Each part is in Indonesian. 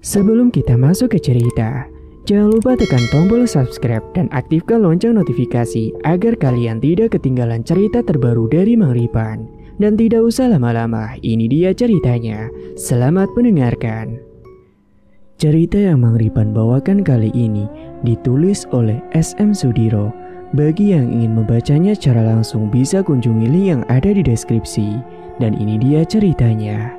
Sebelum kita masuk ke cerita, jangan lupa tekan tombol subscribe dan aktifkan lonceng notifikasi agar kalian tidak ketinggalan cerita terbaru dari Mang Ripan. Dan tidak usah lama-lama, ini dia ceritanya. Selamat mendengarkan. Cerita yang Mang Ripan bawakan kali ini ditulis oleh SM Sudiro. Bagi yang ingin membacanya secara langsung bisa kunjungi link yang ada di deskripsi. Dan ini dia ceritanya.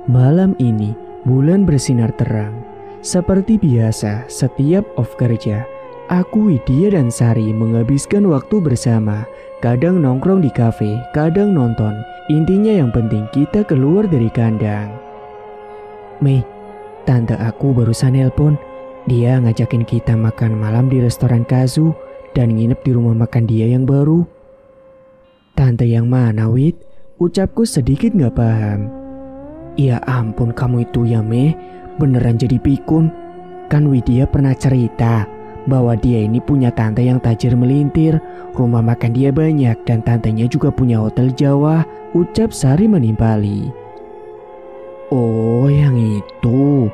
Malam ini bulan bersinar terang. Seperti biasa, setiap off kerja, aku, Widya dan Sari menghabiskan waktu bersama. Kadang nongkrong di kafe, kadang nonton. Intinya yang penting kita keluar dari kandang. Mei, tante aku barusan nelpon. Dia ngajakin kita makan malam di restoran Kazu dan nginep di rumah makan dia yang baru. Tante yang mana, Wid? Ucapku sedikit gak paham. Ya ampun kamu itu ya, Mei. Beneran jadi pikun. Kan Widya pernah cerita bahwa dia ini punya tante yang tajir melintir. Rumah makan dia banyak dan tantenya juga punya hotel Jawa, ucap Sari menimpali. Oh yang itu,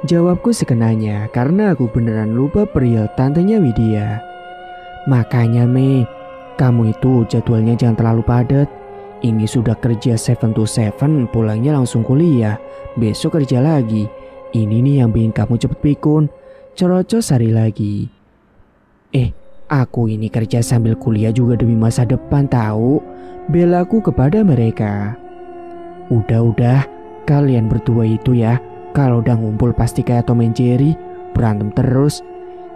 jawabku sekenanya karena aku beneran lupa perihal tantenya Widya. Makanya Mei, kamu itu jadwalnya jangan terlalu padat. Ini sudah kerja 7 to 7, pulangnya langsung kuliah. Besok kerja lagi. Ini nih yang bikin kamu cepet pikun. Cerocos Sari lagi. Aku ini kerja sambil kuliah juga demi masa depan tahu. Belaku kepada mereka. Udah, kalian berdua itu ya, kalau udah ngumpul pasti kayak Tom and Jerry, berantem terus.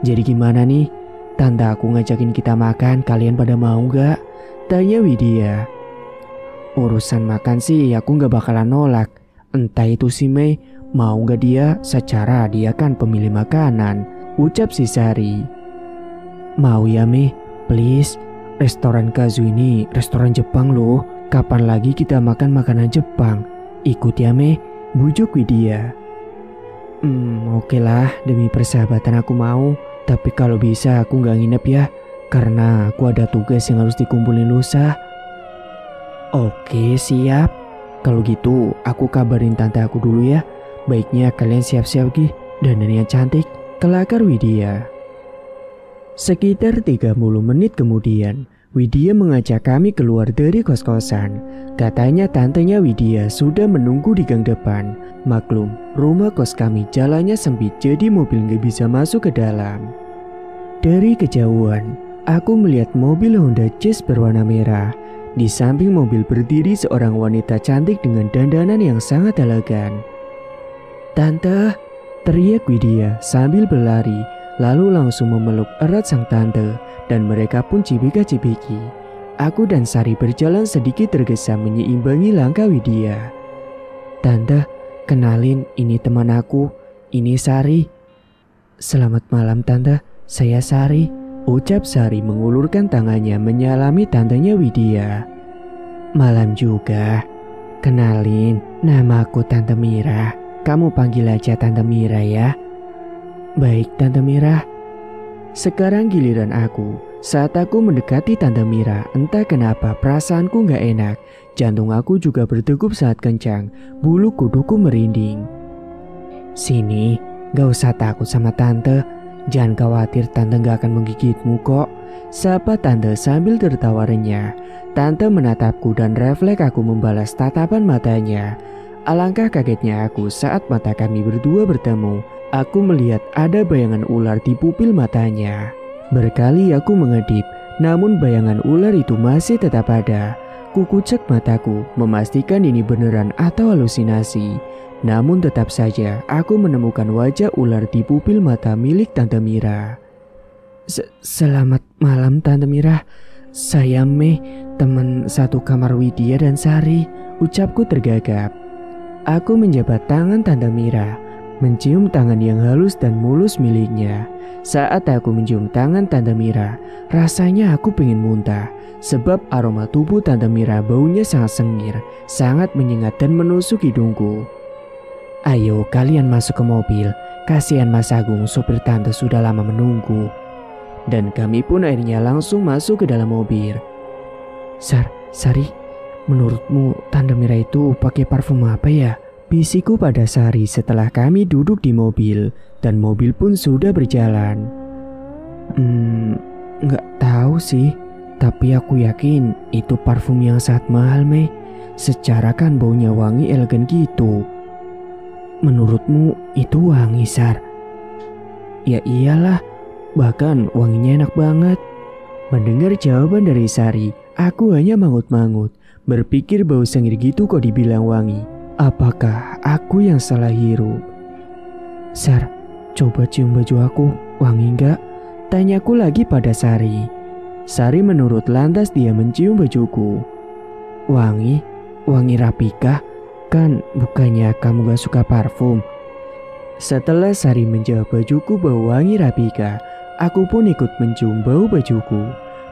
Jadi gimana nih? Tante aku ngajakin kita makan, kalian pada mau gak? Tanya Widya. Urusan makan sih aku gak bakalan nolak. Entah itu si Mei mau gak dia, secara dia kan pemilih makanan, ucap si Sari. Mau ya Mei, please. Restoran Kazu ini restoran Jepang loh. Kapan lagi kita makan makanan Jepang? Ikut ya Mei, bujuk Widya. Oke lah, demi persahabatan aku mau. Tapi kalau bisa aku gak nginep ya, karena aku ada tugas yang harus dikumpulin lusa. Oke siap. Kalau gitu aku kabarin tante aku dulu ya. Baiknya kalian siap-siap Gi, dandan yang cantik, kelakar Widya. Sekitar 30 menit kemudian, Widya mengajak kami keluar dari kos-kosan. Katanya tantenya Widya sudah menunggu di gang depan. Maklum, rumah kos kami jalannya sempit jadi mobil gak bisa masuk ke dalam. Dari kejauhan, aku melihat mobil Honda Jazz berwarna merah. Di samping mobil berdiri seorang wanita cantik dengan dandanan yang sangat elegan. Tante, teriak Widya sambil berlari. Lalu langsung memeluk erat sang tante dan mereka pun cibika-cibiki. Aku dan Sari berjalan sedikit tergesa menyeimbangi langkah Widya. Tante, kenalin ini teman aku, ini Sari. Selamat malam tante, saya Sari, ucap Sari mengulurkan tangannya menyalami tantenya Widya. Malam juga. Kenalin, nama aku Tante Mira. Kamu panggil aja Tante Mira ya. Baik Tante Mira. Sekarang giliran aku. Saat aku mendekati Tante Mira, entah kenapa perasaanku gak enak. Jantung aku juga berdegup sangat kencang. Bulu kuduku merinding. Sini, gak usah takut sama Tante. Jangan khawatir, Tante gak akan menggigitmu kok. Sapa Tante sambil tertawa renyah. Tante menatapku dan refleks aku membalas tatapan matanya. Alangkah kagetnya aku saat mata kami berdua bertemu. Aku melihat ada bayangan ular di pupil matanya. Berkali aku mengedip, namun bayangan ular itu masih tetap ada. Kukucek mataku, memastikan ini beneran atau halusinasi. Namun tetap saja aku menemukan wajah ular di pupil mata milik Tante Mira. Selamat malam Tante Mira. Saya Mei, teman satu kamar Widya dan Sari, ucapku tergagap. Aku menjabat tangan Tante Mira, mencium tangan yang halus dan mulus miliknya. Saat aku mencium tangan Tante Mira, rasanya aku pengen muntah. Sebab aroma tubuh Tante Mira baunya sangat sengir, sangat menyengat dan menusuk hidungku. Ayo kalian masuk ke mobil, kasihan Mas Agung, sopir Tante sudah lama menunggu. Dan kami pun akhirnya langsung masuk ke dalam mobil. Sari, menurutmu Tante Mira itu pakai parfum apa ya? Bisikku pada Sari setelah kami duduk di mobil dan mobil pun sudah berjalan. Nggak tahu sih, tapi aku yakin itu parfum yang sangat mahal, Mei. Secara kan baunya wangi elegan gitu. Menurutmu itu wangi, Sar? Ya iyalah, bahkan wanginya enak banget. Mendengar jawaban dari Sari, aku hanya mangut-mangut, berpikir bau sengir gitu kok dibilang wangi. Apakah aku yang salah hirup? Sar, coba cium baju aku, wangi nggak? Tanyaku lagi pada Sari. Sari menurut lantas dia mencium bajuku. Wangi? Wangi rapi kah? Kan bukannya kamu gak suka parfum? Setelah Sari menjawab bajuku bau wangi Rapika, aku pun ikut mencium bau bajuku.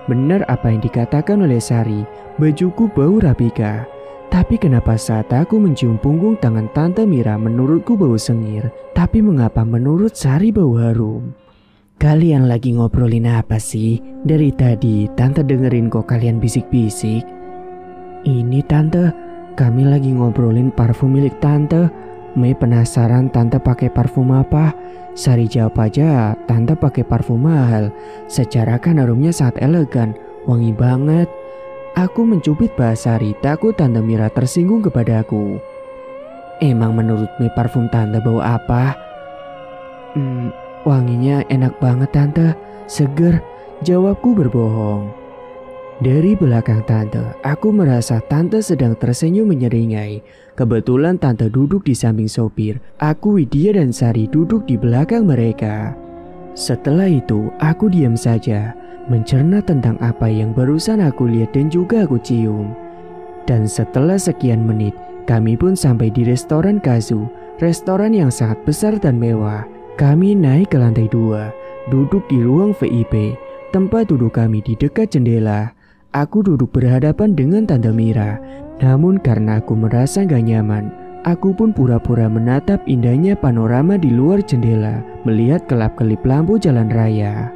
Benar apa yang dikatakan oleh Sari, bajuku bau Rapika. Tapi kenapa saat aku mencium punggung tangan Tante Mira menurutku bau sengir, tapi mengapa menurut Sari bau harum? Kalian lagi ngobrolin apa sih? Dari tadi Tante dengerin kok kalian bisik-bisik. Ini Tante, kami lagi ngobrolin parfum milik Tante. Mei penasaran Tante pakai parfum apa? Sari jawab aja, Tante pakai parfum mahal. Secara kan aromanya sangat elegan, wangi banget. Aku mencubit bahasa Sari, takut Tante Mira tersinggung kepadaku. Emang menurut Mei parfum Tante bau apa? Wanginya enak banget Tante, seger. Jawabku berbohong. Dari belakang Tante, aku merasa Tante sedang tersenyum menyeringai. Kebetulan Tante duduk di samping sopir. Aku, Widya dan Sari duduk di belakang mereka. Setelah itu, aku diam saja, mencerna tentang apa yang barusan aku lihat dan juga aku cium. Dan setelah sekian menit, kami pun sampai di restoran Kazu, restoran yang sangat besar dan mewah. Kami naik ke lantai 2, duduk di ruang VIP. Tempat duduk kami di dekat jendela. Aku duduk berhadapan dengan Tante Mira. Namun karena aku merasa gak nyaman, aku pun pura-pura menatap indahnya panorama di luar jendela, melihat kelap-kelip lampu jalan raya.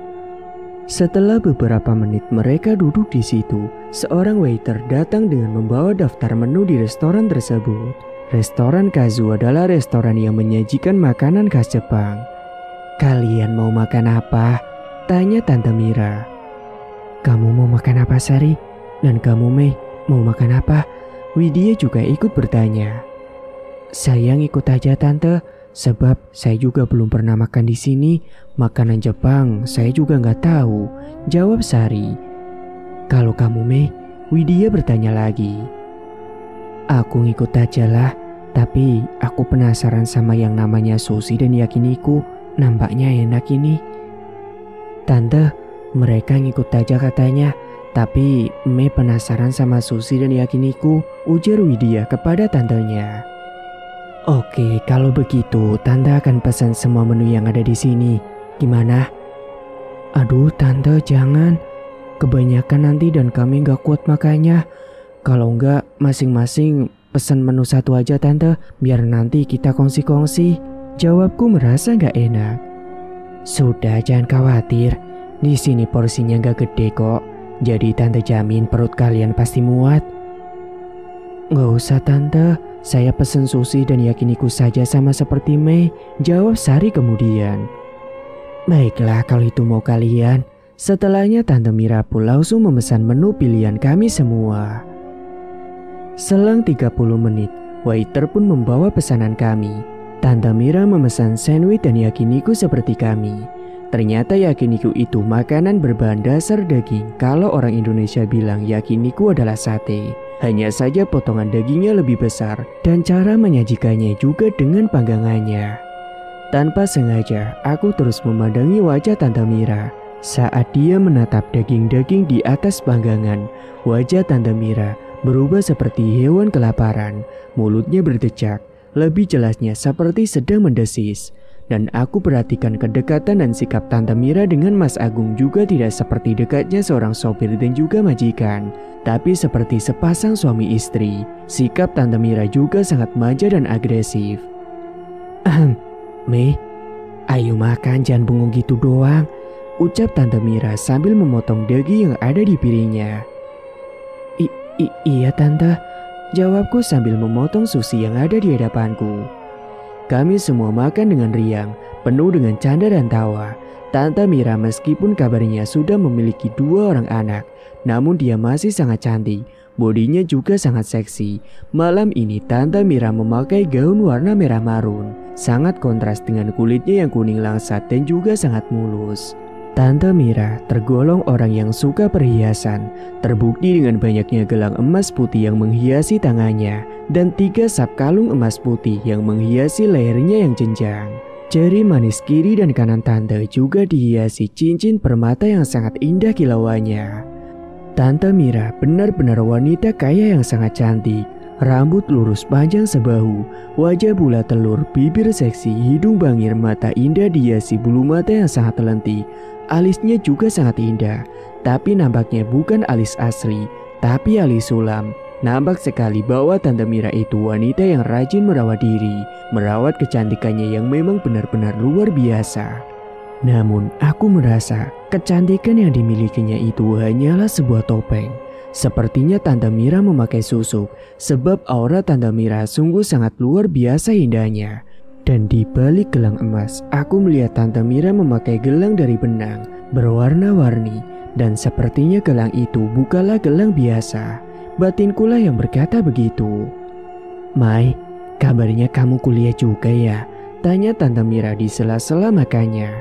Setelah beberapa menit mereka duduk di situ, seorang waiter datang dengan membawa daftar menu di restoran tersebut. Restoran Kazu adalah restoran yang menyajikan makanan khas Jepang. Kalian mau makan apa? Tanya Tante Mira. Kamu mau makan apa Sari? Dan kamu Mei, mau makan apa? Widya juga ikut bertanya. Saya ikut aja Tante, sebab saya juga belum pernah makan di sini. Makanan Jepang saya juga nggak tahu, jawab Sari. Kalau kamu Mei, Widya bertanya lagi. Aku ngikut aja lah, tapi aku penasaran sama yang namanya sushi dan yakiniku. Nampaknya enak ini. Tante, mereka ngikut aja katanya. Tapi Mei penasaran sama sushi dan yakiniku, ujar Widya kepada tantenya. Oke, kalau begitu Tante akan pesan semua menu yang ada di sini. Gimana? Aduh Tante jangan. Kebanyakan nanti dan kami gak kuat makannya. Kalau enggak masing-masing pesan menu satu aja Tante, biar nanti kita kongsi-kongsi. Jawabku merasa gak enak. Sudah jangan khawatir, di sini porsinya gak gede kok. Jadi Tante jamin perut kalian pasti muat. Gak usah Tante, saya pesen sushi dan yakiniku saja sama seperti Mei, jawab Sari kemudian. Baiklah kalau itu mau kalian. Setelahnya Tante Mira pun langsung memesan menu pilihan kami semua. Selang 30 menit, waiter pun membawa pesanan kami. Tante Mira memesan sandwich dan yakiniku seperti kami. Ternyata yakiniku itu makanan berbahan dasar daging. Kalau orang Indonesia bilang yakiniku adalah sate. Hanya saja potongan dagingnya lebih besar dan cara menyajikannya juga dengan panggangannya. Tanpa sengaja, aku terus memandangi wajah Tante Mira. Saat dia menatap daging-daging di atas panggangan, wajah Tante Mira berubah seperti hewan kelaparan. Mulutnya berdecak, lebih jelasnya seperti sedang mendesis. Dan aku perhatikan kedekatan dan sikap Tante Mira dengan Mas Agung juga tidak seperti dekatnya seorang sopir dan juga majikan, tapi seperti sepasang suami istri. Sikap Tante Mira juga sangat manja dan agresif. Mei, ayo makan jangan bengong gitu doang, ucap Tante Mira sambil memotong daging yang ada di piringnya. Iya Tante, Jawabku sambil memotong sushi yang ada di hadapanku. Kami semua makan dengan riang, penuh dengan canda dan tawa. Tante Mira meskipun kabarnya sudah memiliki 2 orang anak, namun dia masih sangat cantik. Bodinya juga sangat seksi. Malam ini Tante Mira memakai gaun warna merah marun. Sangat kontras dengan kulitnya yang kuning langsat dan juga sangat mulus. Tante Mira tergolong orang yang suka perhiasan. Terbukti dengan banyaknya gelang emas putih yang menghiasi tangannya dan 3 sap kalung emas putih yang menghiasi lehernya yang jenjang. Jari manis kiri dan kanan Tante juga dihiasi cincin permata yang sangat indah kilauannya. Tante Mira benar-benar wanita kaya yang sangat cantik. Rambut lurus panjang sebahu, wajah bulat telur, bibir seksi, hidung bangir, mata indah dihiasi bulu mata yang sangat lentik. Alisnya juga sangat indah, tapi nampaknya bukan alis asli, tapi alis sulam. Nampak sekali bahwa Tante Mira itu wanita yang rajin merawat diri, merawat kecantikannya yang memang benar-benar luar biasa. Namun aku merasa kecantikan yang dimilikinya itu hanyalah sebuah topeng. Sepertinya Tante Mira memakai susuk, sebab aura Tante Mira sungguh sangat luar biasa indahnya. Dan di balik gelang emas, aku melihat Tante Mira memakai gelang dari benang, berwarna-warni. Dan sepertinya gelang itu bukanlah gelang biasa. Batinkulah yang berkata begitu. "Mai, kabarnya kamu kuliah juga ya?" tanya Tante Mira di sela-sela makannya.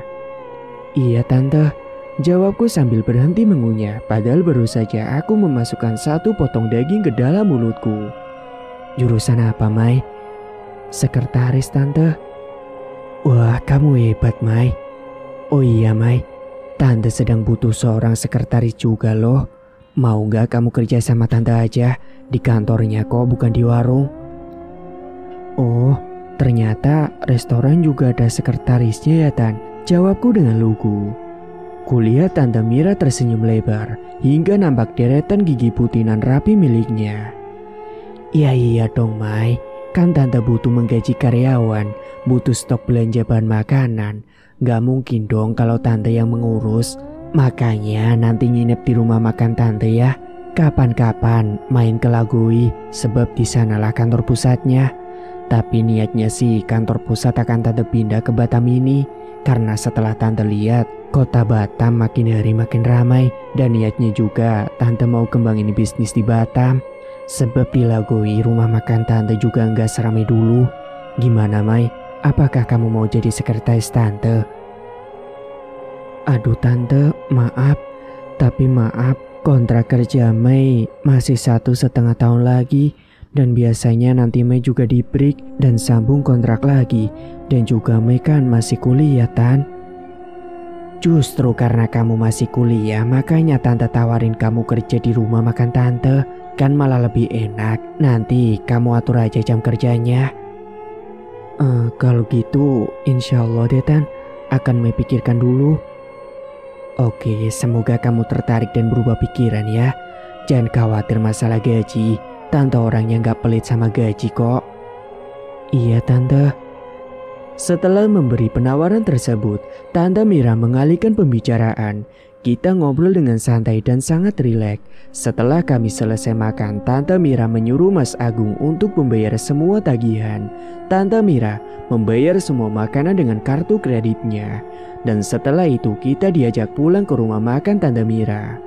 "Iya Tante," jawabku sambil berhenti mengunyah, padahal baru saja aku memasukkan 1 potong daging ke dalam mulutku. "Jurusan apa, Mai?" "Sekretaris, Tante." "Wah, kamu hebat, Mai." "Oh iya, Mai. Tante sedang butuh seorang sekretaris juga loh. Mau nggak kamu kerja sama Tante aja? Di kantornya kok, bukan di warung." "Oh, ternyata restoran juga ada sekretarisnya ya, Tan?" jawabku dengan lugu. Kulihat Tante Mira tersenyum lebar hingga nampak deretan gigi putih nan rapi miliknya. Iya dong Mai, kan Tante butuh menggaji karyawan, butuh stok belanja bahan makanan. Gak mungkin dong kalau Tante yang mengurus. Makanya nanti nginep di rumah makan Tante ya. Kapan-kapan main ke Lagoi, sebab di sanalah kantor pusatnya. Tapi niatnya sih kantor pusat akan Tante pindah ke Batam ini. Karena setelah Tante lihat kota Batam makin hari makin ramai, dan niatnya juga Tante mau kembangin bisnis di Batam. Sebab di Lagoi rumah makan Tante juga nggak seramai dulu. Gimana Mai? Apakah kamu mau jadi sekretaris Tante? Aduh Tante, maaf. Tapi maaf, kontrak kerja Mai masih 1,5 tahun lagi. Dan biasanya nanti Mai juga di break dan sambung kontrak lagi. Dan juga Mai kan masih kuliah Tan. Justru karena kamu masih kuliah, makanya Tante tawarin kamu kerja di rumah makan Tante. Kan malah lebih enak. Nanti kamu atur aja jam kerjanya. Kalau gitu insya Allah deh Tan, akan Mai pikirkan dulu. Oke, semoga kamu tertarik dan berubah pikiran ya. Jangan khawatir masalah gaji. Tante orangnya gak pelit sama gaji kok. Iya Tante. Setelah memberi penawaran tersebut, Tante Mira mengalihkan pembicaraan. Kita ngobrol dengan santai dan sangat rileks. Setelah kami selesai makan, Tante Mira menyuruh Mas Agung untuk membayar semua tagihan. Tante Mira membayar semua makanan dengan kartu kreditnya. Dan setelah itu kita diajak pulang ke rumah makan Tante Mira.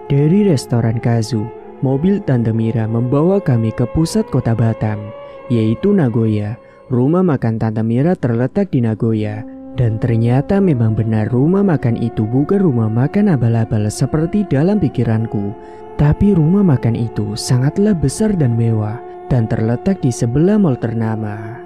Dari restoran Kazu, mobil Tante Mira membawa kami ke pusat kota Batam, yaitu Nagoya. Rumah makan Tante Mira terletak di Nagoya. Dan ternyata memang benar rumah makan itu bukan rumah makan abal-abal seperti dalam pikiranku. Tapi rumah makan itu sangatlah besar dan mewah dan terletak di sebelah mal ternama.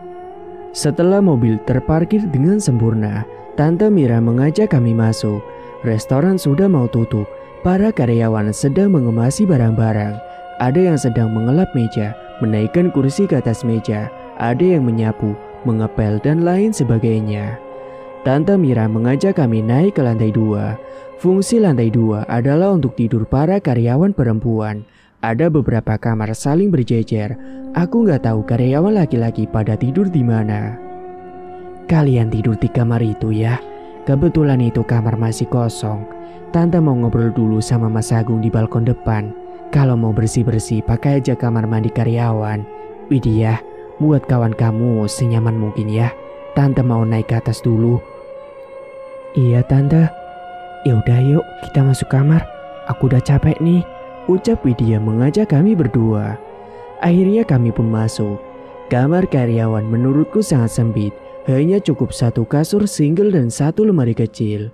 Setelah mobil terparkir dengan sempurna, Tante Mira mengajak kami masuk. Restoran sudah mau tutup. Para karyawan sedang mengemasi barang-barang. Ada yang sedang mengelap meja, menaikkan kursi ke atas meja. Ada yang menyapu, mengepel dan lain sebagainya. Tante Mira mengajak kami naik ke lantai 2. Fungsi lantai 2 adalah untuk tidur para karyawan perempuan. Ada beberapa kamar saling berjejer. Aku nggak tahu karyawan laki-laki pada tidur di mana. Kalian tidur di kamar itu ya. Kebetulan itu kamar masih kosong. Tante mau ngobrol dulu sama Mas Agung di balkon depan. Kalau mau bersih-bersih pakai aja kamar mandi karyawan. Widya, buat kawan kamu senyaman mungkin ya. Tante mau naik ke atas dulu. Iya tante. Yaudah yuk kita masuk kamar. Aku udah capek nih. Ucap Widya mengajak kami berdua. Akhirnya kami pun masuk. Kamar karyawan menurutku sangat sempit. Hanya cukup satu kasur single dan satu lemari kecil.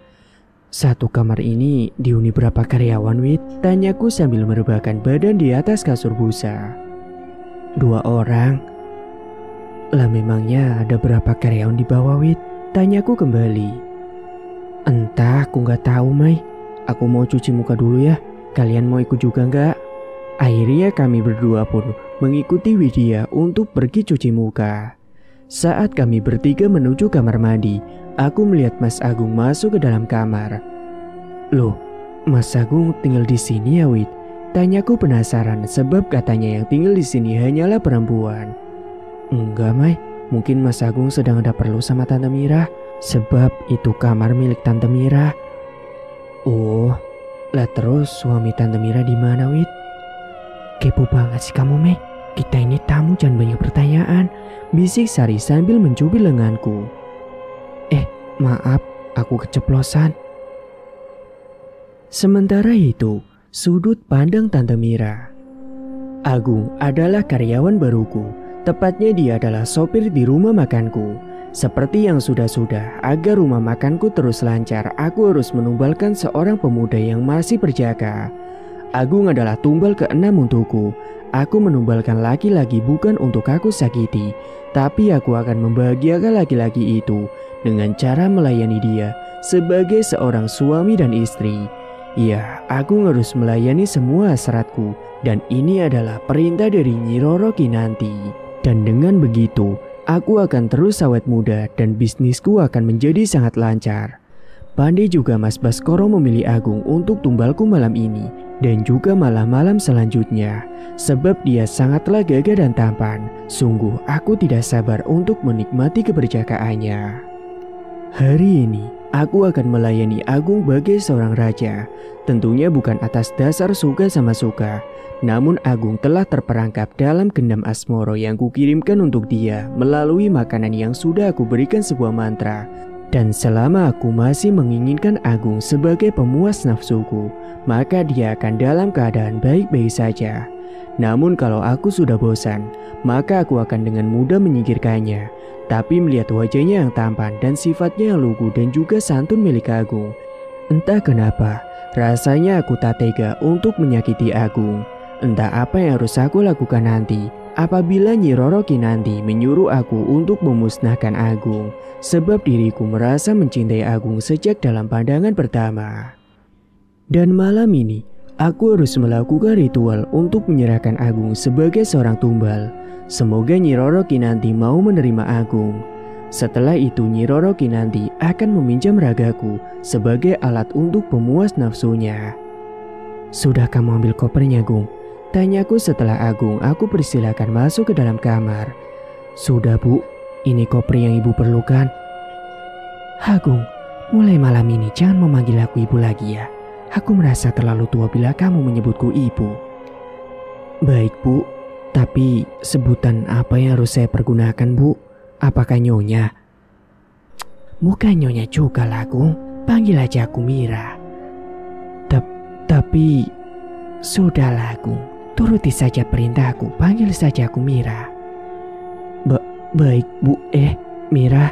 Satu kamar ini dihuni berapa karyawan, Wid? Tanyaku sambil merebahkan badan di atas kasur busa. 2 orang. Lah memangnya ada berapa karyawan di bawah, Wid? Tanyaku kembali. Entah, aku nggak tahu, Mai. Aku mau cuci muka dulu ya. Kalian mau ikut juga nggak? Akhirnya kami berdua pun mengikuti Widya untuk pergi cuci muka. Saat kami bertiga menuju kamar mandi, aku melihat Mas Agung masuk ke dalam kamar. Loh, Mas Agung tinggal di sini ya, Wid? Tanyaku penasaran sebab katanya yang tinggal di sini hanyalah perempuan. Enggak, Mai. Mungkin Mas Agung sedang ada perlu sama Tante Mira, sebab itu kamar milik Tante Mira. Oh, lah terus suami Tante Mira di mana, Wid? Kepo banget sih kamu, Mai. Kita ini tamu, jangan banyak pertanyaan. Bisik Sari sambil mencubit lenganku. Maaf, aku keceplosan. Sementara itu, sudut pandang Tante Mira. Agung adalah karyawan baruku. Tepatnya dia adalah sopir di rumah makanku. Seperti yang sudah-sudah, agar rumah makanku terus lancar, aku harus menumbalkan seorang pemuda yang masih berjaga. Agung adalah tumbal ke-6 untukku. Aku menumbalkan laki-laki bukan untuk aku sakiti, tapi aku akan membahagiakan laki-laki itu dengan cara melayani dia sebagai seorang suami dan istri. Ya, aku harus melayani semua hasratku, dan ini adalah perintah dari Nyi Roro Kinanti. Dan dengan begitu, aku akan terus awet muda dan bisnisku akan menjadi sangat lancar. Pandai juga Mas Baskoro memilih Agung untuk tumbalku malam ini dan juga malam-malam selanjutnya. Sebab dia sangatlah gagah dan tampan. Sungguh aku tidak sabar untuk menikmati keberjakaannya. Hari ini aku akan melayani Agung bagai seorang raja. Tentunya bukan atas dasar suka sama suka. Namun Agung telah terperangkap dalam gendam asmoro yang kukirimkan untuk dia melalui makanan yang sudah aku berikan sebuah mantra. Dan selama aku masih menginginkan Agung sebagai pemuas nafsuku, maka dia akan dalam keadaan baik-baik saja. Namun kalau aku sudah bosan, maka aku akan dengan mudah menyingkirkannya. Tapi melihat wajahnya yang tampan dan sifatnya yang lugu dan juga santun milik Agung, entah kenapa rasanya aku tak tega untuk menyakiti Agung. Entah apa yang harus aku lakukan nanti apabila Nyi Roro Kinanti menyuruh aku untuk memusnahkan Agung, sebab diriku merasa mencintai Agung sejak dalam pandangan pertama. Dan malam ini, aku harus melakukan ritual untuk menyerahkan Agung sebagai seorang tumbal. Semoga Nyi Roro Kinanti mau menerima Agung. Setelah itu Nyi Roro Kinanti akan meminjam ragaku sebagai alat untuk pemuas nafsunya. Sudah kamu ambil kopernya, Gung? Tanyaku setelah aku persilakan masuk ke dalam kamar. Sudah, Bu. Ini koper yang Ibu perlukan. Agung, mulai malam ini jangan memanggil aku Ibu lagi ya. Aku merasa terlalu tua bila kamu menyebutku Ibu. Baik, Bu. Tapi sebutan apa yang harus saya pergunakan, Bu? Apakah Nyonya? Bukan Nyonya juga lah, Gung. Panggil aja aku Mira. Tapi sudahlah, Gung. Turuti saja perintahku, panggil saja aku Mira. Baik, Bu. Mira.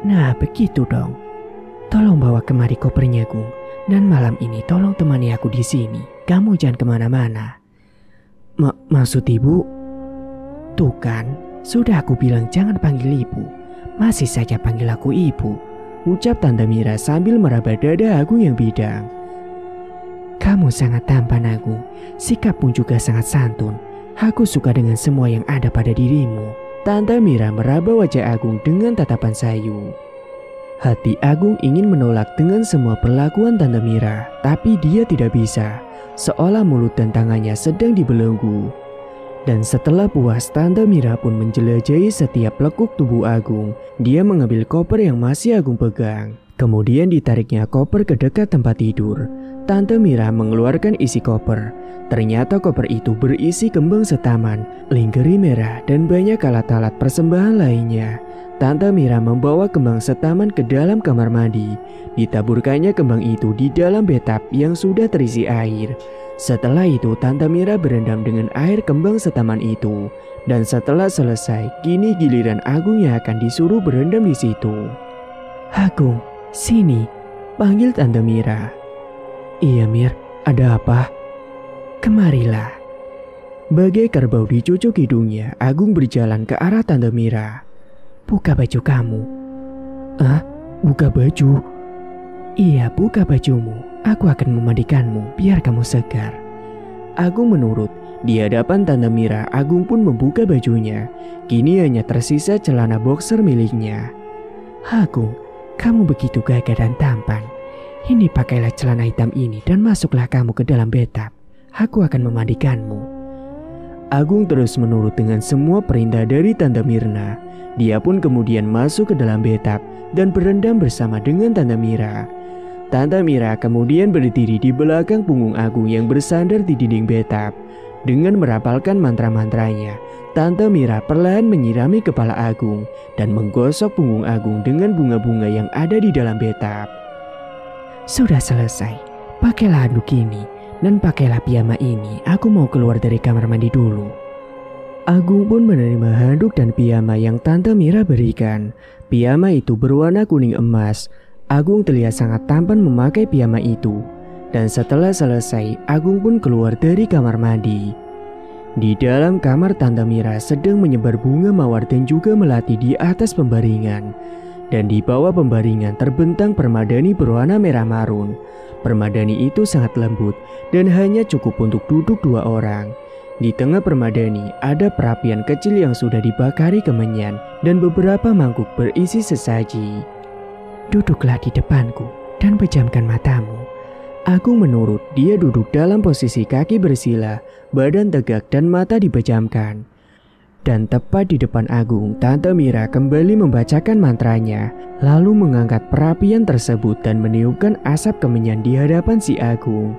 Nah, begitu dong. Tolong bawa kemari kopernya, Gung. Dan malam ini tolong temani aku di sini. Kamu jangan kemana-mana. Maksud Ibu? Tuh kan, sudah aku bilang jangan panggil Ibu. Masih saja panggil aku Ibu. Ucap Tante Mira sambil meraba dada Agung yang bidang. Kamu sangat tampan, Agung. Sikap pun juga sangat santun. Aku suka dengan semua yang ada pada dirimu. Tante Mira meraba wajah Agung dengan tatapan sayu. Hati Agung ingin menolak dengan semua perlakuan Tante Mira, tapi dia tidak bisa. Seolah mulut dan tangannya sedang dibelenggu. Dan setelah puas, Tante Mira pun menjelajahi setiap lekuk tubuh Agung. Dia mengambil koper yang masih Agung pegang. Kemudian ditariknya koper ke dekat tempat tidur. Tante Mira mengeluarkan isi koper. Ternyata koper itu berisi kembang setaman, lingerie merah, dan banyak alat-alat persembahan lainnya. Tante Mira membawa kembang setaman ke dalam kamar mandi. Ditaburkannya kembang itu di dalam bathtub yang sudah terisi air. Setelah itu Tante Mira berendam dengan air kembang setaman itu. Dan setelah selesai, kini giliran Agung yang akan disuruh berendam di situ. "Agung, sini," panggil Tante Mira. "Iya Mir, ada apa?" "Kemarilah." Bagai kerbau dicucuk hidungnya, Agung berjalan ke arah Tante Mira. "Buka baju kamu." "Ah, buka baju?" "Iya, buka bajumu. Aku akan memandikanmu biar kamu segar." Agung menurut. Di hadapan Tante Mira, Agung pun membuka bajunya. Kini hanya tersisa celana boxer miliknya. "Agung, kamu begitu gagah dan tampan. Ini pakailah celana hitam ini dan masuklah kamu ke dalam bathtub. Aku akan memandikanmu." Agung terus menurut dengan semua perintah dari Tante Mirna. Dia pun kemudian masuk ke dalam bathtub dan berendam bersama dengan Tante Mira. Tante Mira kemudian berdiri di belakang punggung Agung yang bersandar di dinding bathtub. Dengan merapalkan mantra-mantranya, Tante Mira perlahan menyirami kepala Agung dan menggosok punggung Agung dengan bunga-bunga yang ada di dalam bathtub. "Sudah selesai, pakailah handuk ini dan pakailah piyama ini. Aku mau keluar dari kamar mandi dulu." Agung pun menerima handuk dan piyama yang Tante Mira berikan. Piyama itu berwarna kuning emas. Agung terlihat sangat tampan memakai piyama itu. Dan setelah selesai, Agung pun keluar dari kamar mandi. Di dalam kamar Tante Mira sedang menyebar bunga mawar dan juga melati di atas pembaringan. Dan di bawah pembaringan terbentang permadani berwarna merah marun. Permadani itu sangat lembut dan hanya cukup untuk duduk 2 orang. Di tengah permadani ada perapian kecil yang sudah dibakari kemenyan dan beberapa mangkuk berisi sesaji. "Duduklah di depanku dan pejamkan matamu." Agung menurut. Dia duduk dalam posisi kaki bersila, badan tegak dan mata dipejamkan. Dan tepat di depan Agung, Tante Mira kembali membacakan mantranya, lalu mengangkat perapian tersebut dan meniupkan asap kemenyan di hadapan si Agung.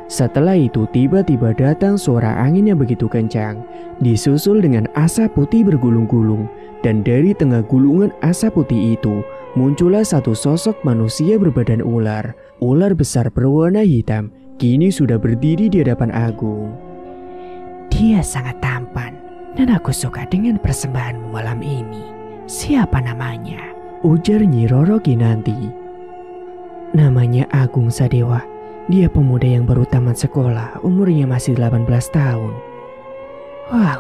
Setelah itu tiba-tiba datang suara angin yang begitu kencang, disusul dengan asap putih bergulung-gulung, dan dari tengah gulungan asap putih itu muncullah satu sosok manusia berbadan ular. Ular besar berwarna hitam kini sudah berdiri di hadapan Agung. "Dia sangat tampan dan aku suka dengan persembahanmu malam ini. Siapa namanya?" ujar Nyi Roro Kinanti. "Namanya Agung Sadewa. Dia pemuda yang baru tamat sekolah, umurnya masih 18 tahun. Wah,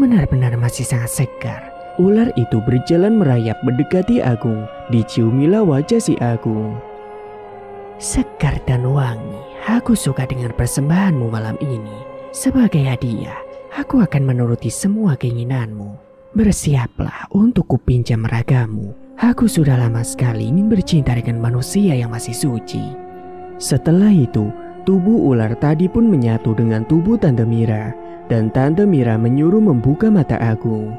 benar-benar masih sangat segar." Ular itu berjalan merayap mendekati Agung. Diciumilah wajah si Agung. "Segar dan wangi, aku suka dengan persembahanmu malam ini. Sebagai hadiah, aku akan menuruti semua keinginanmu. Bersiaplah untuk kupinjam ragamu. Aku sudah lama sekali ingin bercinta dengan manusia yang masih suci." Setelah itu, tubuh ular tadi pun menyatu dengan tubuh Tante Mira. Dan Tante Mira menyuruh membuka mata Agung.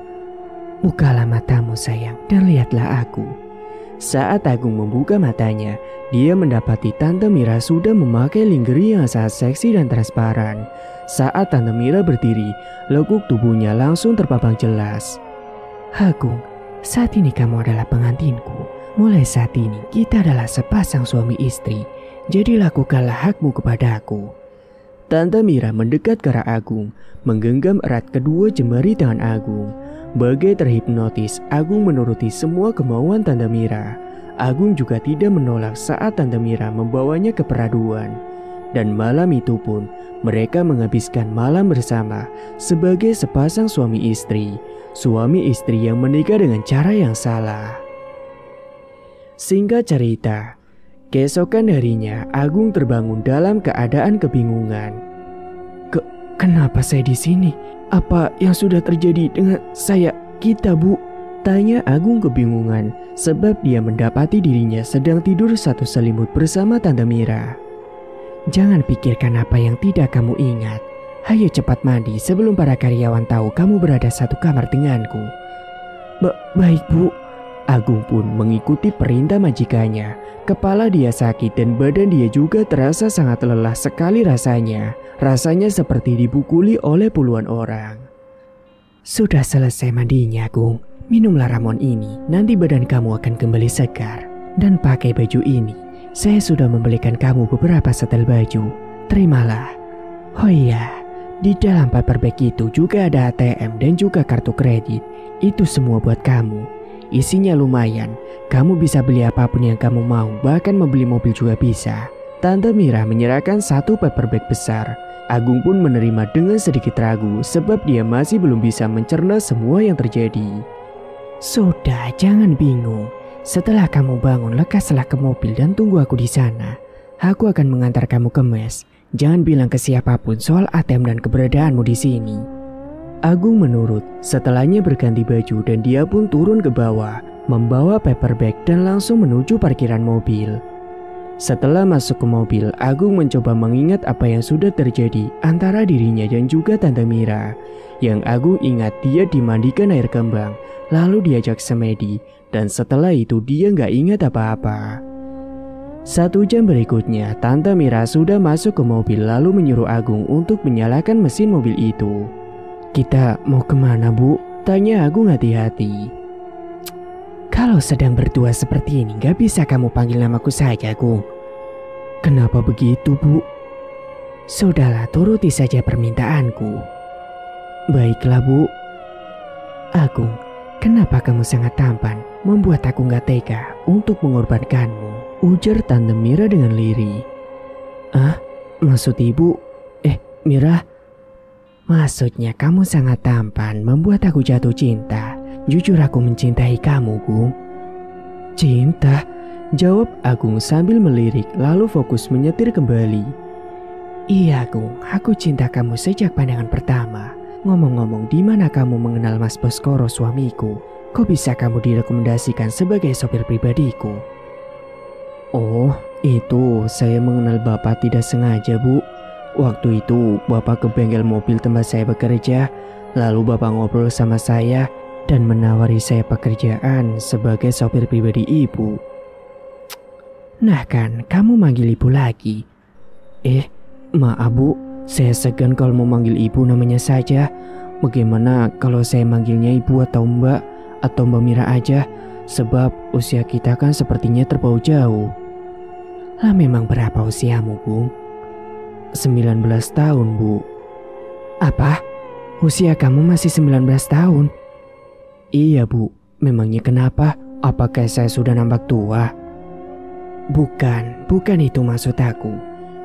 "Bukalah matamu sayang dan lihatlah aku." Saat Agung membuka matanya, dia mendapati Tante Mira sudah memakai lingerie yang sangat seksi dan transparan. Saat Tante Mira berdiri, lekuk tubuhnya langsung terpampang jelas. "Agung, saat ini kamu adalah pengantinku. Mulai saat ini kita adalah sepasang suami istri. Jadi lakukanlah hakmu kepadaku." Tante Mira mendekat ke arah Agung, menggenggam erat kedua jemari tangan Agung. Bagai terhipnotis, Agung menuruti semua kemauan Tante Mira. Agung juga tidak menolak saat Tante Mira membawanya ke peraduan. Dan malam itu pun, mereka menghabiskan malam bersama sebagai sepasang suami istri. Suami istri yang menikah dengan cara yang salah. Singkat cerita, keesokan harinya Agung terbangun dalam keadaan kebingungan. Kenapa saya di sini? Apa yang sudah terjadi dengan kita, Bu?" tanya Agung kebingungan sebab dia mendapati dirinya sedang tidur satu selimut bersama Tante Mira. "Jangan pikirkan apa yang tidak kamu ingat. Ayo cepat mandi sebelum para karyawan tahu kamu berada satu kamar denganku." Baik, Bu." Agung pun mengikuti perintah majikannya. Kepala dia sakit dan badan dia juga terasa sangat lelah sekali rasanya. Rasanya seperti dipukuli oleh puluhan orang. Sudah selesai mandinya, Agung. Minumlah ramuan ini, nanti badan kamu akan kembali segar. Dan pakai baju ini. Saya sudah membelikan kamu beberapa setel baju. Terimalah. Oh iya, di dalam paper bag itu juga ada ATM dan juga kartu kredit. Itu semua buat kamu. Isinya lumayan, kamu bisa beli apapun yang kamu mau, bahkan membeli mobil juga bisa. Tante Mira menyerahkan satu paper bag besar. Agung pun menerima dengan sedikit ragu sebab dia masih belum bisa mencerna semua yang terjadi. Sudah, jangan bingung. Setelah kamu bangun, lekaslah ke mobil dan tunggu aku di sana. Aku akan mengantar kamu ke mes. Jangan bilang ke siapapun soal ATM dan keberadaanmu di sini. Agung menurut. Setelahnya berganti baju dan dia pun turun ke bawah, membawa paper bag dan langsung menuju parkiran mobil. Setelah masuk ke mobil, Agung mencoba mengingat apa yang sudah terjadi antara dirinya dan juga Tante Mira. Yang Agung ingat dia dimandikan air kembang, lalu diajak semedi, dan setelah itu dia nggak ingat apa-apa. 1 jam berikutnya, Tante Mira sudah masuk ke mobil lalu menyuruh Agung untuk menyalakan mesin mobil itu. Kita mau kemana, Bu? Tanya Agung hati-hati. Kalau sedang berdua seperti ini, gak bisa kamu panggil namaku saja, Agung. Kenapa begitu, Bu? Sudahlah, turuti saja permintaanku. Baiklah, Bu. Agung, kenapa kamu sangat tampan, membuat aku gak tega untuk mengorbankanmu, ujar Tante Mira dengan lirih. Ah, maksud ibu? Mira? Maksudnya kamu sangat tampan, membuat aku jatuh cinta. Jujur aku mencintai kamu, Gung. Cinta? Jawab Agung sambil melirik lalu fokus menyetir kembali. Iya, Gung, aku cinta kamu sejak pandangan pertama. Ngomong-ngomong, di mana kamu mengenal Mas Baskoro suamiku? Kok bisa kamu direkomendasikan sebagai sopir pribadiku? Oh, itu saya mengenal Bapak tidak sengaja, Bu. Waktu itu Bapak ke bengkel mobil tempat saya bekerja, lalu Bapak ngobrol sama saya dan menawari saya pekerjaan sebagai sopir pribadi Ibu. Nah kan, kamu manggil Ibu lagi. Maaf Bu, saya segan kalau mau manggil Ibu namanya saja. Bagaimana kalau saya manggilnya Ibu atau Mbak atau Mbak Mira aja? Sebab usia kita kan sepertinya terpaut jauh. Lah memang berapa usiamu, Bung? 19 tahun, Bu. Apa? Usia kamu masih 19 tahun? Iya, Bu. Memangnya kenapa? Apakah saya sudah nampak tua? Bukan itu maksud aku.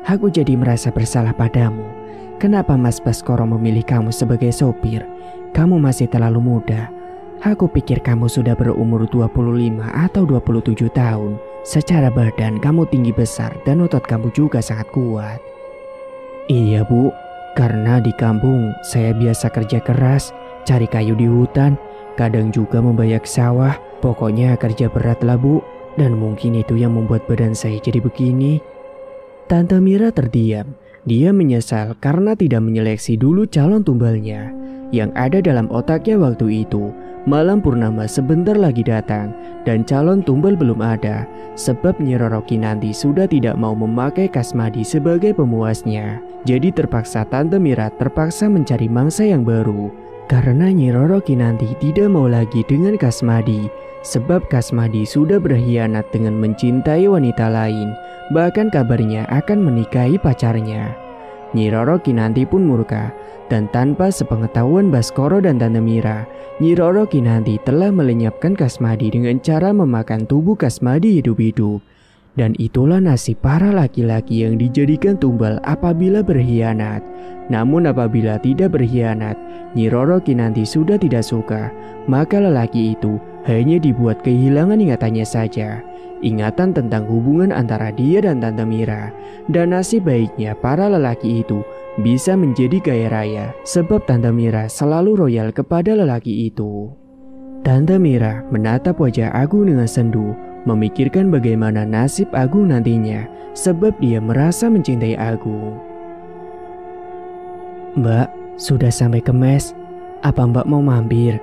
Aku jadi merasa bersalah padamu. Kenapa Mas Baskoro memilih kamu sebagai sopir? Kamu masih terlalu muda. Aku pikir kamu sudah berumur 25 atau 27 tahun. Secara badan kamu tinggi besar dan otot kamu juga sangat kuat. Iya, Bu. Karena di kampung saya biasa kerja keras, cari kayu di hutan, kadang juga membayak sawah. Pokoknya kerja berat lah, Bu. Dan mungkin itu yang membuat badan saya jadi begini. Tante Mira terdiam. Dia menyesal karena tidak menyeleksi dulu calon tumbalnya. Yang ada dalam otaknya waktu itu, malam purnama sebentar lagi datang dan calon tumbal belum ada. Sebab Nyi Roro Kinanti sudah tidak mau memakai Kasmadi sebagai pemuasnya. Jadi terpaksa Tante Mira terpaksa mencari mangsa yang baru. Karena Nyi Roro Kinanti tidak mau lagi dengan Kasmadi. Sebab Kasmadi sudah berkhianat dengan mencintai wanita lain. Bahkan kabarnya akan menikahi pacarnya. Nyi Roro Kinanti pun murka. Dan tanpa sepengetahuan Baskoro dan Tante Mira, Nyi Roro Kinanti telah melenyapkan Kasmadi dengan cara memakan tubuh Kasmadi hidup-hidup. Dan itulah nasib para laki-laki yang dijadikan tumbal apabila berkhianat. Namun apabila tidak berkhianat, Nyi Roro Kinanti sudah tidak suka. Maka lelaki itu hanya dibuat kehilangan ingatannya saja. Ingatan tentang hubungan antara dia dan Tante Mira. Dan nasib baiknya para lelaki itu bisa menjadi kaya raya sebab Tante Mira selalu royal kepada lelaki itu. Tante Mira menatap wajah Agung dengan sendu, memikirkan bagaimana nasib Agung nantinya sebab dia merasa mencintai Agung. Mbak, sudah sampai ke mes. Apa Mbak mau mampir?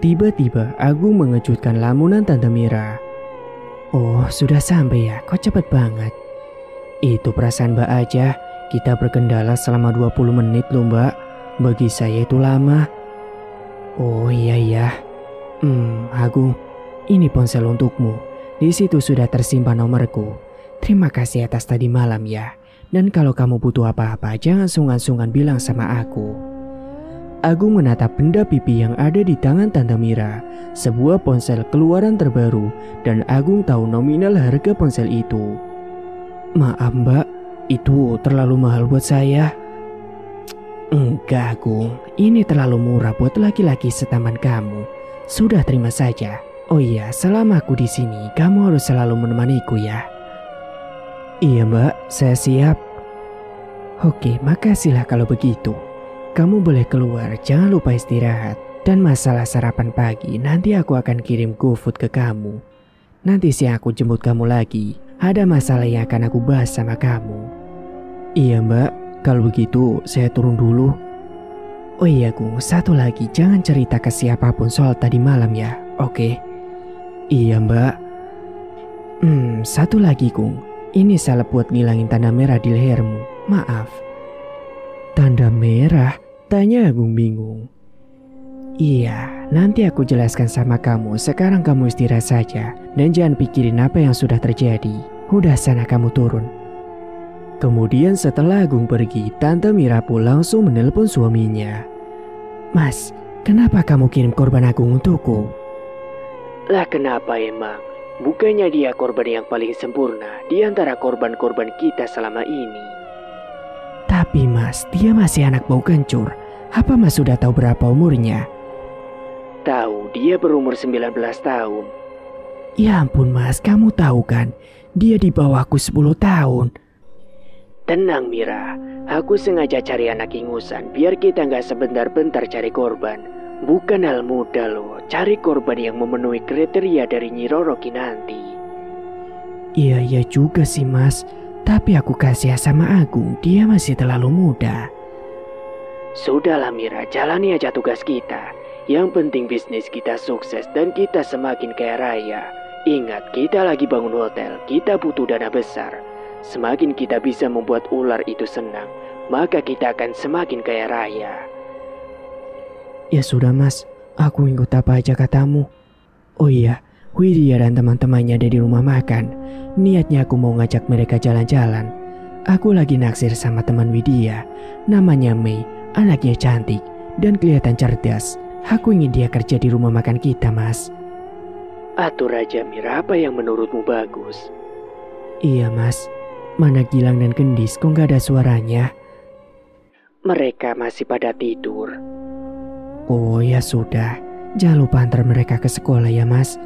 Tiba-tiba Agung mengejutkan lamunan Tante Mira. Oh, sudah sampai ya, kok cepet banget. Itu perasaan Mbak aja, kita berkendala selama 20 menit loh Mbak. Bagi saya itu lama. Oh iya. Agung, ini ponsel untukmu. Di situ sudah tersimpan nomorku. Terima kasih atas tadi malam ya. Dan kalau kamu butuh apa-apa, jangan sungkan-sungkan bilang sama aku. Agung menatap benda pipi yang ada di tangan Tante Mira. Sebuah ponsel keluaran terbaru dan Agung tahu nominal harga ponsel itu. Maaf Mbak, itu terlalu mahal buat saya. Enggak Agung, ini terlalu murah buat laki-laki setaman kamu. Sudah terima saja. Oh iya, selama aku di sini, kamu harus selalu menemaniku ya. Iya Mbak, saya siap. Oke, makasihlah kalau begitu. Kamu boleh keluar, jangan lupa istirahat. Dan masalah sarapan pagi, nanti aku akan kirim GoFood ke kamu. Nanti siang aku jemput kamu lagi. Ada masalah yang akan aku bahas sama kamu. Iya Mbak, kalau begitu saya turun dulu. Oh iya Gung, satu lagi, jangan cerita ke siapapun soal tadi malam ya, oke? Iya Mbak. Satu lagi Gung, ini salep buat ngilangin tanda merah di lehermu, maaf. Tanda merah? Tanya Agung bingung. Iya, nanti aku jelaskan sama kamu. Sekarang kamu istirahat saja dan jangan pikirin apa yang sudah terjadi. Udah sana kamu turun. Kemudian setelah Agung pergi, Tante Mira pun langsung menelpon suaminya. Mas, kenapa kamu kirim korban Agung untukku? Lah kenapa emang? Bukannya dia korban yang paling sempurna di antara korban-korban kita selama ini? Tapi mas, dia masih anak bau kencur. Apa mas sudah tahu berapa umurnya? Tahu, dia berumur 19 tahun. Ya ampun mas, kamu tahu kan? Dia di bawahku 10 tahun. Tenang Mira, aku sengaja cari anak ingusan biar kita nggak sebentar-bentar cari korban. Bukan hal mudah loh, cari korban yang memenuhi kriteria dari Nyi Roro Kinanti. Iya juga sih mas, tapi aku kasihan sama Agung, dia masih terlalu muda. Sudahlah Mira, jalani aja tugas kita. Yang penting bisnis kita sukses dan kita semakin kaya raya. Ingat, kita lagi bangun hotel, kita butuh dana besar. Semakin kita bisa membuat ular itu senang, maka kita akan semakin kaya raya. Ya sudah mas, aku ikut apa aja katamu. Oh iya, Widya dan teman-temannya ada di rumah makan. Niatnya aku mau ngajak mereka jalan-jalan. Aku lagi naksir sama teman Widya, namanya Mei, anaknya cantik dan kelihatan cerdas. Aku ingin dia kerja di rumah makan kita, mas. Atur aja Mira, apa yang menurutmu bagus? Iya mas, mana Gilang dan Gendis kok gak ada suaranya? Mereka masih pada tidur. Oh ya sudah, jangan lupa antar mereka ke sekolah ya mas.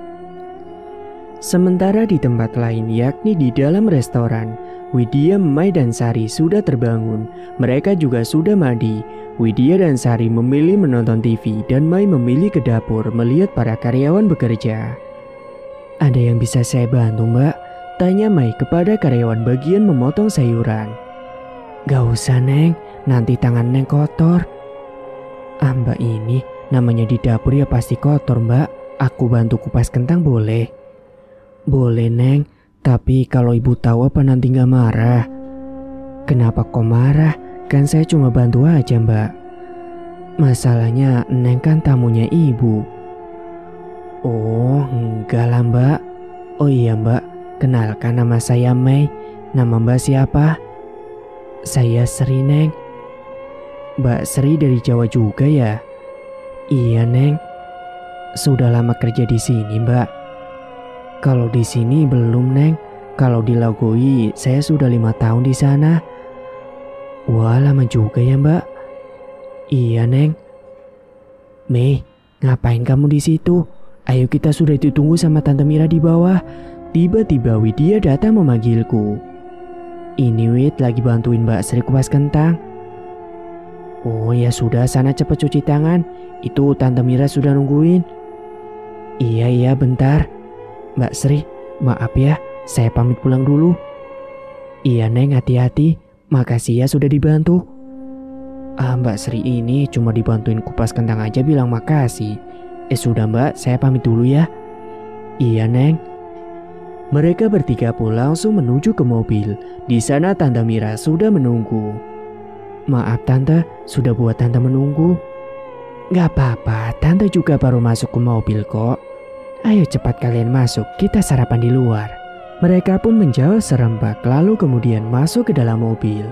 Sementara di tempat lain, yakni di dalam restoran, Widya, Mai dan Sari sudah terbangun. Mereka juga sudah mandi. Widya dan Sari memilih menonton TV dan Mai memilih ke dapur melihat para karyawan bekerja. Ada yang bisa saya bantu mbak? Tanya Mai kepada karyawan bagian memotong sayuran. Gak usah Neng, nanti tangan Neng kotor. Mbak ini namanya di dapur ya pasti kotor mbak. Aku bantu kupas kentang boleh? Boleh Neng, tapi kalau ibu tahu apa nanti gak marah? Kenapa kok marah? Kan saya cuma bantu aja mbak. Masalahnya Neng kan tamunya ibu. Oh enggak lah mbak. Oh iya mbak, kenalkan nama saya Mei. Nama mbak siapa? Saya Sri Neng. Mbak Sri dari Jawa juga ya? Iya Neng. Sudah lama kerja di sini mbak? Kalau di sini belum Neng. Kalau di Lagoi saya sudah 5 tahun di sana. Wah lama juga ya mbak. Iya Neng. Mei, ngapain kamu di situ? Ayo kita sudah ditunggu sama Tante Mira di bawah. Tiba-tiba Widya datang memanggilku. Ini Wid lagi bantuin Mbak Sri kupas kentang. Oh ya sudah, sana cepat cuci tangan. Itu Tante Mira sudah nungguin. Iya bentar. Mbak Sri, maaf ya, saya pamit pulang dulu. Iya Neng, hati-hati. Makasih ya sudah dibantu. Mbak Sri ini cuma dibantuin kupas kentang aja bilang makasih. Sudah mbak, saya pamit dulu ya. Iya Neng. Mereka bertiga pun langsung menuju ke mobil. Di sana Tante Mira sudah menunggu. Maaf Tante, sudah buat Tante menunggu. Gak apa-apa, Tante juga baru masuk ke mobil kok. Ayo cepat kalian masuk, kita sarapan di luar. Mereka pun menjawab serempak lalu kemudian masuk ke dalam mobil.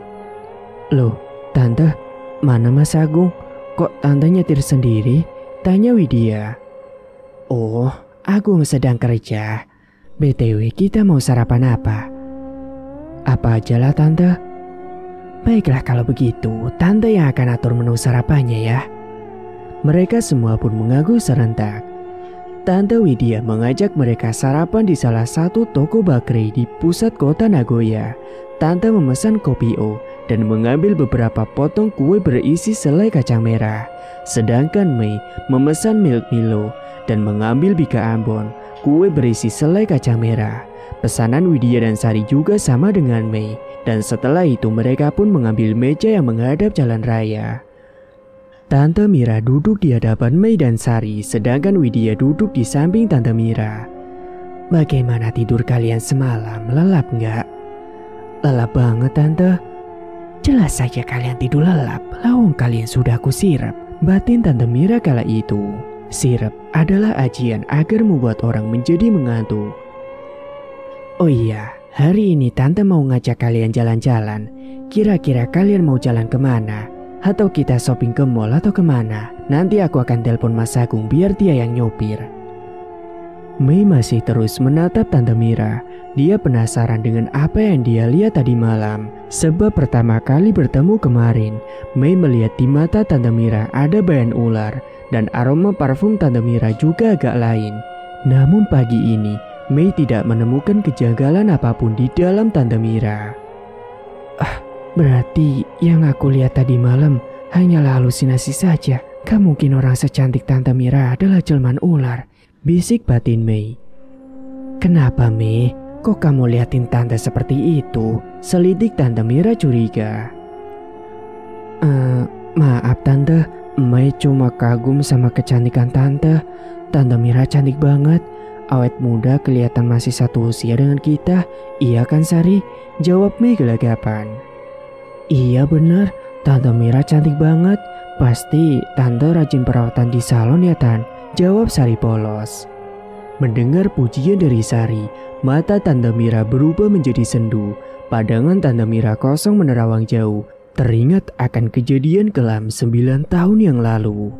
Loh, Tante, mana Mas Agung? Kok Tante nyetir sendiri? Tanya Widya. Oh, Agung sedang kerja. BTW kita mau sarapan apa? Apa aja lah Tante. Baiklah kalau begitu, Tante yang akan atur menu sarapannya ya. Mereka semua pun mengaku serentak. Tante Widya mengajak mereka sarapan di salah satu toko bakery di pusat kota Nagoya. Tante memesan kopi O dan mengambil beberapa potong kue berisi selai kacang merah. Sedangkan Mei memesan milk Milo dan mengambil bika Ambon, kue berisi selai kacang merah. Pesanan Widya dan Sari juga sama dengan Mei. Dan setelah itu mereka pun mengambil meja yang menghadap jalan raya. Tante Mira duduk di hadapan Mei dan Sari, sedangkan Widya duduk di samping Tante Mira. Bagaimana tidur kalian semalam? Lelap nggak? Lelap banget Tante. Jelas saja kalian tidur lelap, lawang kalian sudah aku sirap. Batin Tante Mira kala itu. Sirap adalah ajian agar membuat orang menjadi mengantuk. Oh iya, hari ini Tante mau ngajak kalian jalan-jalan. Kira-kira kalian mau jalan kemana? Atau kita shopping ke mall atau kemana? Nanti aku akan telepon Mas Agung biar dia yang nyopir. Mei masih terus menatap Tante Mira. Dia penasaran dengan apa yang dia lihat tadi malam. Sebab pertama kali bertemu kemarin, Mei melihat di mata Tante Mira ada bayan ular. Dan aroma parfum Tante Mira juga agak lain. Namun pagi ini, Mei tidak menemukan kejanggalan apapun di dalam Tante Mira. Berarti yang aku lihat tadi malam hanyalah halusinasi saja. Gak mungkin orang secantik Tante Mira adalah jelmaan ular, bisik batin Mei. Kenapa Mei? Kok kamu liatin Tante seperti itu? Selidik Tante Mira curiga. Maaf Tante, Mei cuma kagum sama kecantikan Tante. Tante Mira cantik banget. Awet muda, kelihatan masih satu usia dengan kita. Iya kan Sari? Jawab Mei gelagapan. Iya bener, Tante Mira cantik banget. Pasti Tante rajin perawatan di salon ya Tan? Jawab Sari polos. Mendengar pujian dari Sari, mata Tante Mira berubah menjadi sendu. Pandangan Tante Mira kosong menerawang jauh. Teringat akan kejadian kelam 9 tahun yang lalu.